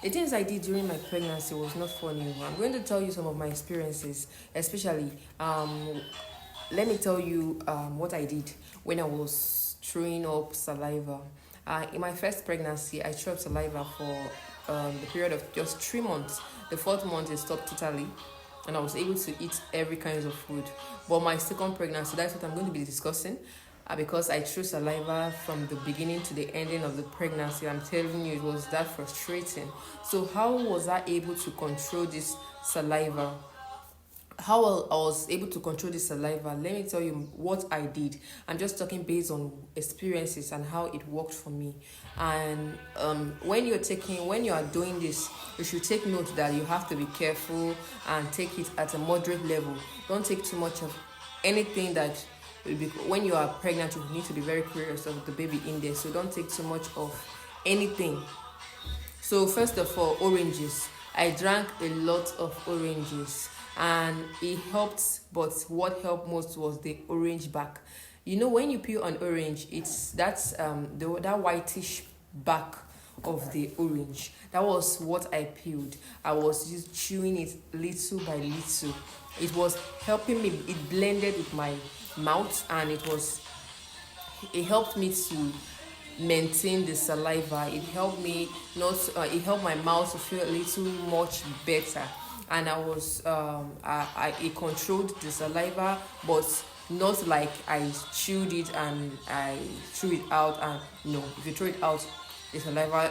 The things I did during my pregnancy was not funny. I'm going to tell you some of my experiences, especially let me tell you what I did when I was throwing up saliva. In my first pregnancy, I threw up saliva for the period of just 3 months. The fourth month, it stopped totally, and I was able to eat every kind of food. But my second pregnancy, that's what I'm going to be discussing. Because I threw saliva from the beginning to the ending of the pregnancy, I'm telling you, it was that frustrating. So, how was I able to control this saliva? How I was able to control the saliva, let me tell you what I did. I'm just talking based on experiences and how it worked for me. And when you are doing this, you should take note that you have to be careful and take it at a moderate level. Don't take too much of anything that when you are pregnant, you need to be very curious of the baby in there. So don't take too much of anything. So first of all, oranges. I drank a lot of oranges and it helped, but what helped most was the orange back. You know, when you peel an orange, that whitish back of the orange. That was what I peeled. I was just chewing it little by little. It was helping me. It blended with my mouth, and it helped me to maintain the saliva. It helped me not. It helped my mouth to feel a little much better, and it controlled the saliva, but not like I chewed it and I threw it out. And no, if you throw it out, the saliva,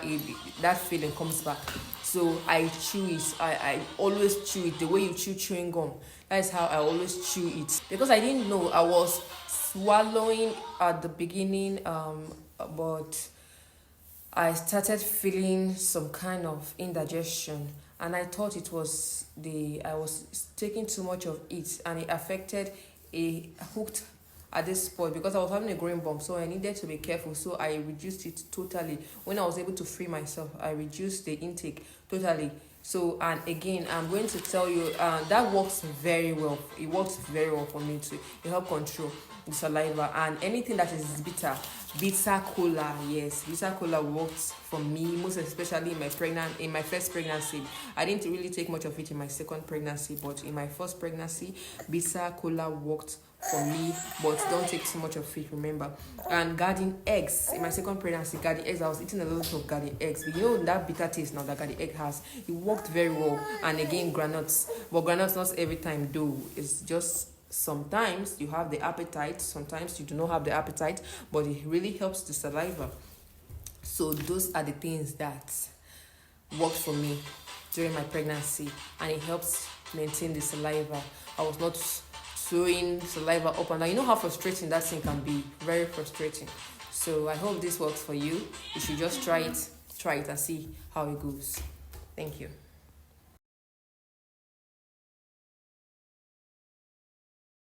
that feeling comes back. So I chew it. I always chew it the way you chew chewing gum. That is how I always chew it, because I didn't know I was swallowing at the beginning, but I started feeling some kind of indigestion, and I thought it was I was taking too much of it, and it affected a hooked at this point, because I was having a growing bump, so I needed to be careful. So I reduced it totally. When I was able to free myself, I reduced the intake totally. So, and again, I'm going to tell you that works very well. It works very well for me too. It helps control the saliva, and anything that is bitter cola. Yes, bitter cola works for me, most especially in my first pregnancy. I didn't really take much of it in my second pregnancy, but in my first pregnancy, bitter cola worked for me, but don't take too much of it, remember. And garden eggs. In my second pregnancy, garden eggs, I was eating a lot of garden eggs. But you know that bitter taste now that garden egg has, it worked very well. And again, granuts. But granuts not every time though. It's just sometimes you have the appetite, sometimes you do not have the appetite, but it really helps the saliva. So those are the things that worked for me during my pregnancy, and it helps maintain the saliva. I was not throwing saliva up and down. You know how frustrating that thing can be. Very frustrating. So I hope this works for you. You should just try it and see how it goes. Thank you.